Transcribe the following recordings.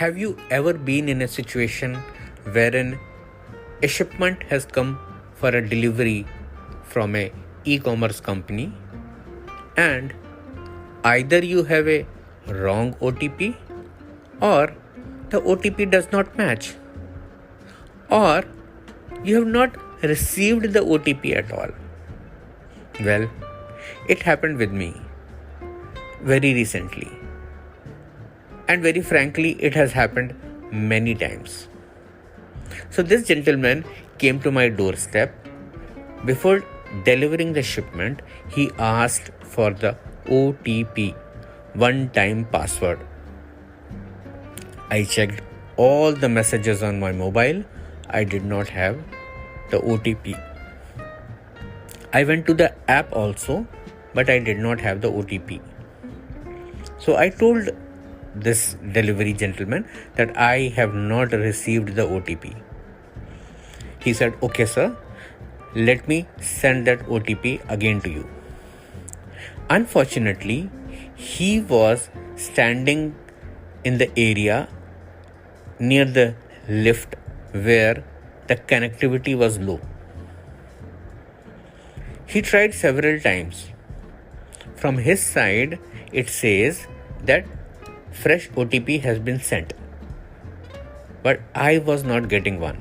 Have you ever been in a situation wherein a shipment has come for a delivery from a e-commerce company and either you have a wrong OTP or the OTP does not match, or you have not received the OTP at all? Well, it happened with me very recently. And very frankly, it has happened many times. So this gentleman came to my doorstep. Before delivering the shipment, he asked for the OTP, one-time password. I checked all the messages on my mobile. I did not have the OTP. I went to the app also, but I did not have the OTP. So I told this delivery gentleman that I have not received the OTP. He said, "Okay, sir, let me send that OTP again to you." Unfortunately, he was standing in the area near the lift where the connectivity was low. He tried several times. From his side, it says that fresh OTP has been sent, but I was not getting one.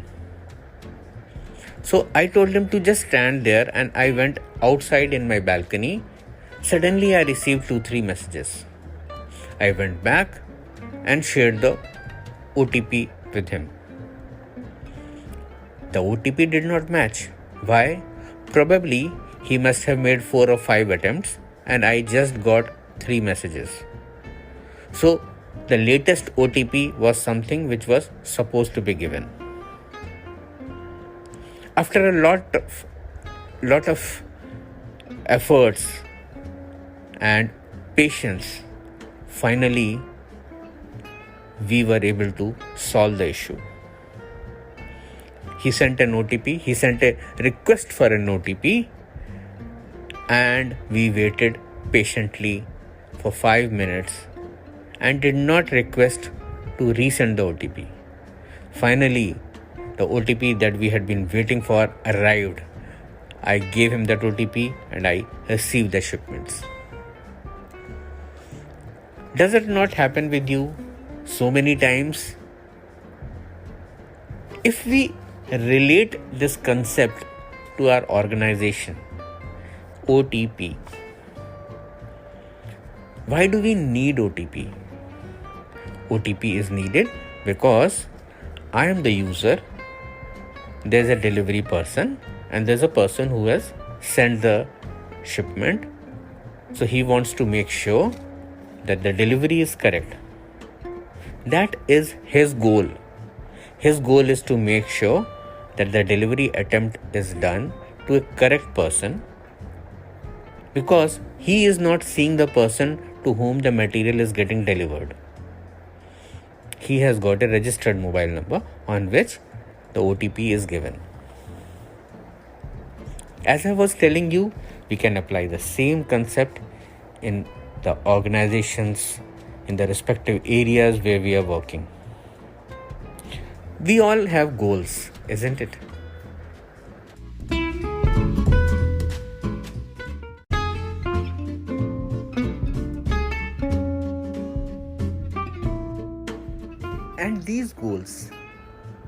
So I told him to just stand there, and I went outside in my balcony. Suddenly I received 2-3 messages. I went back and shared the OTP with him. The OTP did not match. Why? Probably he must have made 4 or 5 attempts and I just got 3 messages. So the latest OTP was something which was supposed to be given. After a lot of efforts and patience, finally we were able to solve the issue. He sent an OTP, he sent a request for an OTP, and we waited patiently for 5 minutes and did not request to resend the OTP. Finally, the OTP that we had been waiting for arrived. I gave him that OTP and I received the shipments. Does it not happen with you so many times? If we relate this concept to our organization, OTP, why do we need OTP? OTP is needed because I am the user, there's a delivery person, and there's a person who has sent the shipment. So he wants to make sure that the delivery is correct. That is his goal. His goal is to make sure that the delivery attempt is done to a correct person, because he is not seeing the person to whom the material is getting delivered. He has got a registered mobile number on which the OTP is given. As I was telling you, we can apply the same concept in the organizations, in the respective areas where we are working. We all have goals, isn't it? And these goals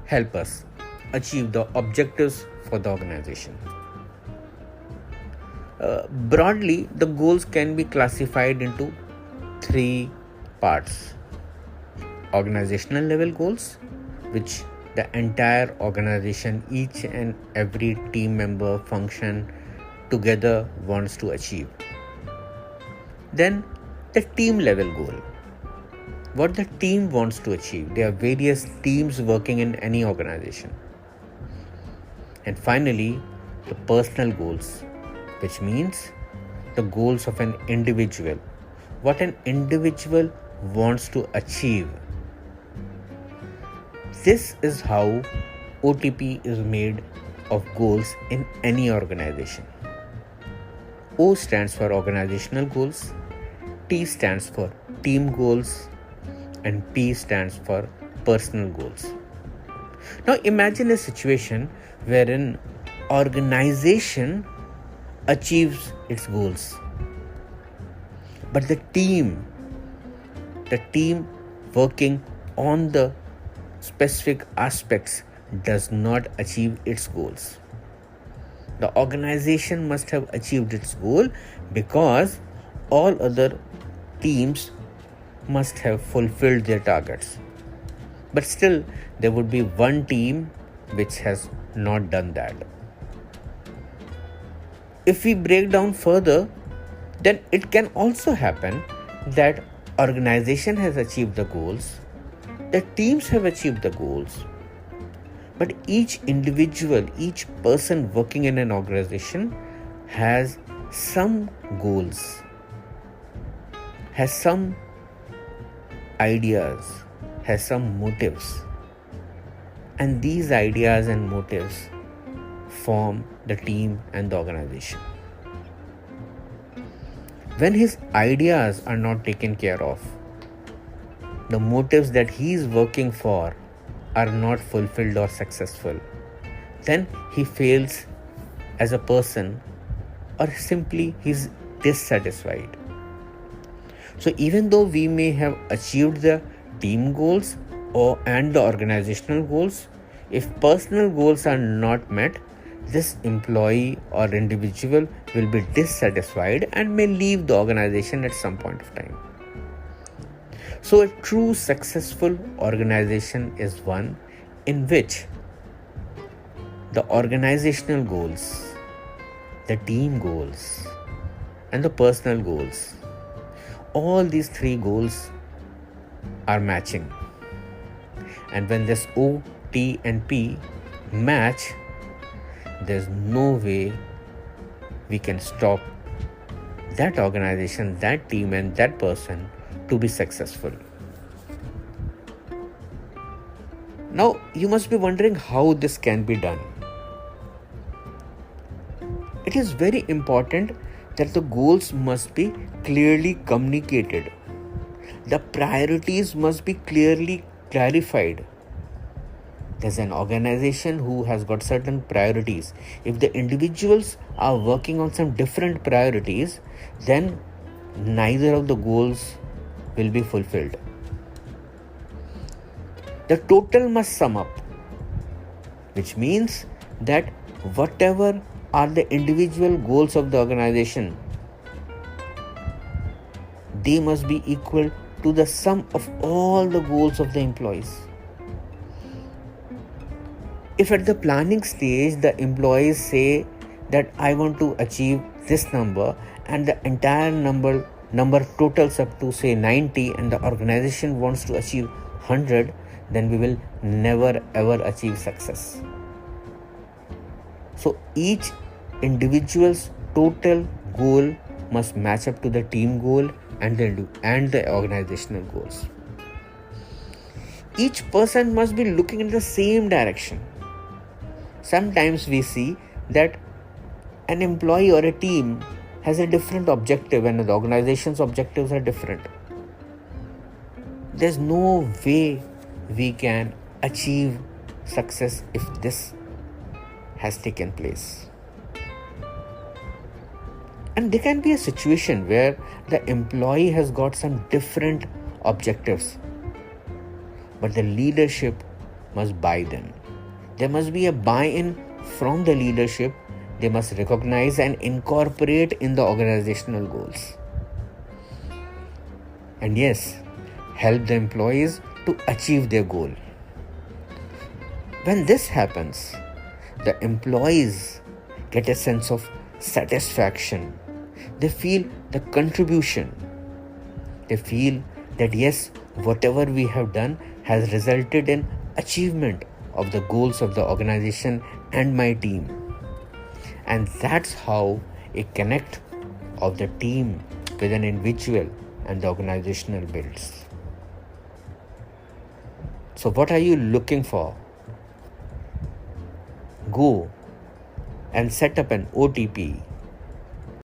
help us achieve the objectives for the organization. Broadly, the goals can be classified into 3 parts. Organizational level goals, which the entire organization, each and every team member function together wants to achieve. Then the team level goal, what the team wants to achieve. There are various teams working in any organization. And finally, the personal goals, which means the goals of an individual, what an individual wants to achieve. This is how OTP is made of goals in any organization. O stands for organizational goals, T stands for team goals, and P stands for personal goals. Now imagine a situation wherein organization achieves its goals, but the team working on the specific aspects does not achieve its goals. The organization must have achieved its goal because all other teams must have fulfilled their targets. But still, there would be one team which has not done that. If we break down further, then it can also happen that organization has achieved the goals, the teams have achieved the goals, but each individual, each person working in an organization has some goals, has some ideas, has some motives, and these ideas and motives form the team and the organization. When his ideas are not taken care of, the motives that he is working for are not fulfilled or successful, then he fails as a person, or simply he's dissatisfied. So even though we may have achieved the team goals and the organizational goals, if personal goals are not met, this employee or individual will be dissatisfied and may leave the organization at some point of time. So a true successful organization is one in which the organizational goals, the team goals, and the personal goals, all these three goals are matching. And when this O, T and P match, there's no way we can stop that organization, that team and that person to be successful. Now you must be wondering how this can be done. It is very important that the goals must be clearly communicated. The priorities must be clearly clarified. There's an organization who has got certain priorities. If the individuals are working on some different priorities, then neither of the goals will be fulfilled. The total must sum up, which means that whatever are the individual goals of the organization, they must be equal to the sum of all the goals of the employees. If at the planning stage the employees say that I want to achieve this number and the entire number totals up to say 90 and the organization wants to achieve 100, then we will never ever achieve success. So each individual's total goal must match up to the team goal and the organizational goals. Each person must be looking in the same direction. Sometimes we see that an employee or a team has a different objective and the organization's objectives are different. There's no way we can achieve success if this has taken place. And there can be a situation where the employee has got some different objectives, but the leadership must buy them. There must be a buy-in from the leadership. They must recognize and incorporate in the organizational goals. And yes, help the employees to achieve their goal. When this happens, the employees get a sense of satisfaction. They feel the contribution. They feel that yes, whatever we have done has resulted in achievement of the goals of the organization and my team. And that's how a connect of the team with an individual and the organizational builds. So what are you looking for? Go and set up an OTP